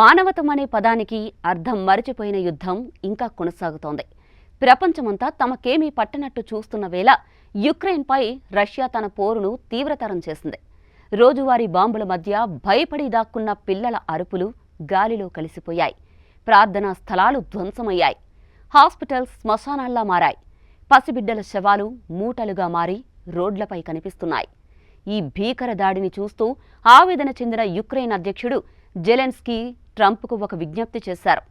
మానవతం అనే పదానికి అర్థం మరిచిపోయిన యుద్ధం ఇంకా కొనసాగుతోంది. ప్రపంచమంతా తమకేమీ పట్టనట్టు చూస్తున్న వేళ యుక్రెయిన్పై రష్యా తన పోరును తీవ్రతరం చేసింది. రోజువారీ బాంబుల మధ్య భయపడి దాక్కున్న పిల్లల అరుపులు గాలిలో కలిసిపోయాయి. ప్రార్థనా స్థలాలు ధ్వంసమయ్యాయి. హాస్పిటల్స్ శ్మశానాల్లా మారాయి. పసిబిడ్డల శవాలు మూటలుగా మారి రోడ్లపై కనిపిస్తున్నాయి. ఈ భీకర దాడిని చూస్తూ ఆవేదన చెందిన యుక్రెయిన్ అధ్యక్షుడు జెలెన్స్కీ ట్రంప్కు ఒక విజ్ఞప్తి చేశారు.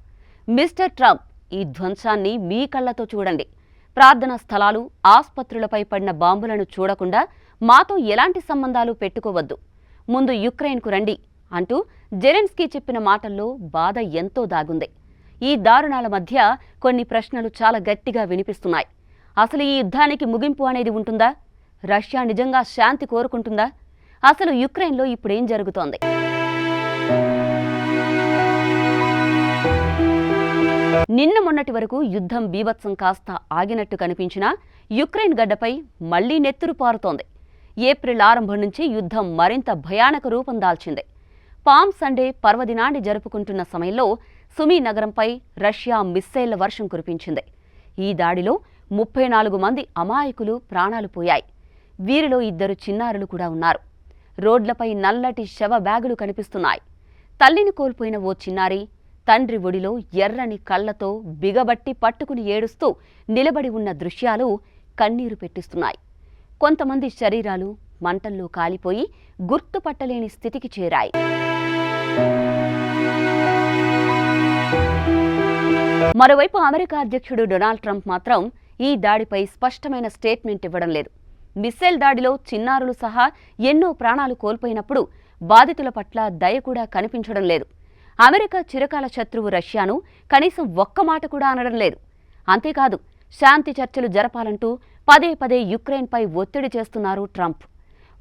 మిస్టర్ ట్రంప్, ఈ ధ్వంసాన్ని మీ కళ్లతో చూడండి. ప్రార్థనా స్థలాలు, ఆస్పత్రులపై పడిన బాంబులను చూడకుండా మాతో ఎలాంటి సంబంధాలు పెట్టుకోవద్దు. ముందు యుక్రెయిన్కు రండి అంటూ జెలెన్స్కీ చెప్పిన మాటల్లో బాధ ఎంతో దాగుంది. ఈ దారుణాల మధ్య కొన్ని ప్రశ్నలు చాలా గట్టిగా వినిపిస్తున్నాయి. అసలు ఈ యుద్ధానికి ముగింపు అనేది ఉంటుందా? రష్యా నిజంగా శాంతి కోరుకుంటుందా? అసలు యుక్రెయిన్లో ఇప్పుడేం జరుగుతోంది? నిన్న మొన్నటి వరకు యుద్ధం బీభత్సం కాస్త ఆగినట్టు కనిపించినా యుక్రెయిన్ గడ్డపై మళ్లీ నెత్తురు పారుతోంది. ఏప్రిల్ ఆరంభం నుంచి యుద్ధం మరింత భయానక రూపం దాల్చింది. పామ్ సండే పర్వదినాన్ని జరుపుకుంటున్న సమయంలో సుమీ నగరంపై రష్యా మిస్సైళ్ల వర్షం కురిపించింది. ఈ దాడిలో 34 మంది అమాయకులు ప్రాణాలు పోయాయి. వీరిలో 2 చిన్నారులు కూడా ఉన్నారు. రోడ్లపై నల్లటి శవ బ్యాగులు కనిపిస్తున్నాయి. తల్లిని కోల్పోయిన ఓ చిన్నారి తండ్రి ఒడిలో ఎర్రని కళ్లతో బిగబట్టి పట్టుకుని ఏడుస్తూ నిలబడి ఉన్న దృశ్యాలు కన్నీరు పెట్టిస్తున్నాయి. కొంతమంది శరీరాలు మంటల్లో కాలిపోయి గుర్తుపట్టలేని స్థితికి చేరాయి. మరోవైపు అమెరికా అధ్యక్షుడు డొనాల్డ్ ట్రంప్ మాత్రం ఈ దాడిపై స్పష్టమైన స్టేట్మెంట్ ఇవ్వడం లేదు. మిస్సైల్ దాడిలో చిన్నారులు సహా ఎన్నో ప్రాణాలు కోల్పోయినప్పుడు బాధితుల పట్ల దయ కూడా కనిపించడం లేదు. అమెరికా చిరకాల శత్రువు రష్యాను కనీసం ఒక్క మాట కూడా అనడం లేదు. అంతేకాదు, శాంతి చర్చలు జరపాలంటూ పదే పదే యుక్రెయిన్పై ఒత్తిడి చేస్తున్నారు ట్రంప్.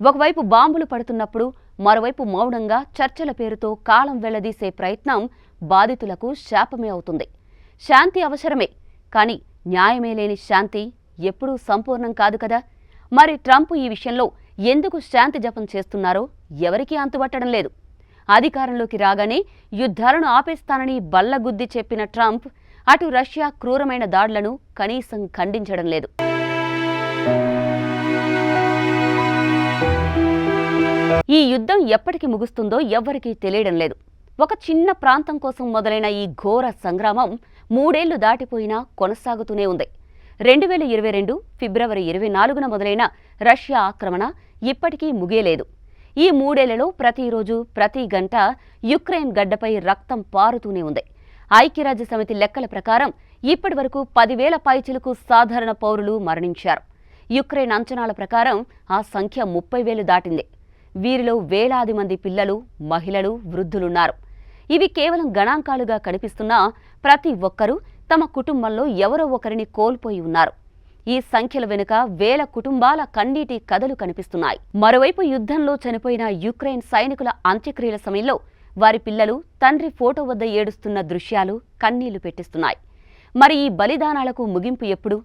ఒకవైపు బాంబులు పడుతున్నప్పుడు మరోవైపు మౌనంగా చర్చల పేరుతో కాలం వెళ్లదీసే ప్రయత్నం బాధితులకు శాపమే అవుతుంది. శాంతి అవసరమే, కానీ న్యాయమే లేని శాంతి ఎప్పుడూ సంపూర్ణం కాదు కదా. మరి ట్రంప్ ఈ విషయంలో ఎందుకు శాంతి జపం చేస్తున్నారో ఎవరికీ అంతుబట్టడం లేదు. అధికారంలోకి రాగానే యుద్ధాలను ఆపేస్తానని బల్లగుద్ది చెప్పిన ట్రంప్ అటు రష్యా క్రూరమైన దాడులను కనీసం ఖండించడం లేదు. ఈ యుద్ధం ఎప్పటికి ముగుస్తుందో ఎవ్వరికీ తెలియడం లేదు. ఒక చిన్న ప్రాంతం కోసం మొదలైన ఈ ఘోర సంగ్రామం 3 ఏళ్లు దాటిపోయినా కొనసాగుతూనే ఉంది. 2022 ఫిబ్రవరి 24న మొదలైన రష్యా ఆక్రమణ ఇప్పటికీ ముగియలేదు. ఈ 3 ఏళ్లలో ప్రతిరోజు ప్రతి గంట యుక్రెయిన్ గడ్డపై రక్తం పారుతూనే ఉంది. ఐక్యరాజ్యసమితి లెక్కల ప్రకారం ఇప్పటి వరకు 10,000 పైచిలకు సాధారణ పౌరులు మరణించారు. యుక్రెయిన్ అంచనాల ప్రకారం ఆ సంఖ్య 30,000 దాటింది. వీరిలో వేలాది మంది పిల్లలు, మహిళలు, వృద్ధులున్నారు. ఇవి కేవలం గణాంకాలుగా కనిపిస్తున్నా ప్రతి ఒక్కరూ తమ కుటుంబంలో ఎవరో ఒకరిని కోల్పోయి ఉన్నారు. ఈ సంఖ్యల వెనుక వేల కుటుంబాల కన్నీటి కథలు కనిపిస్తున్నాయి. మరోవైపు యుద్ధంలో చనిపోయిన యుక్రెయిన్ సైనికుల అంత్యక్రియల సమయంలో వారి పిల్లలు తండ్రి ఫోటో వద్ద ఏడుస్తున్న దృశ్యాలు కన్నీళ్లు పెట్టిస్తున్నాయి. మరి ఈ బలిదానాలకు ముగింపు ఎప్పుడు?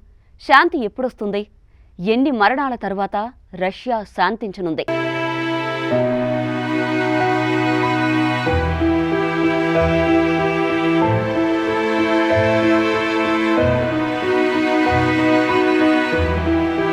శాంతి ఎప్పుడొస్తుంది? ఎన్ని మరణాల తర్వాత రష్యా శాంతించనుంది?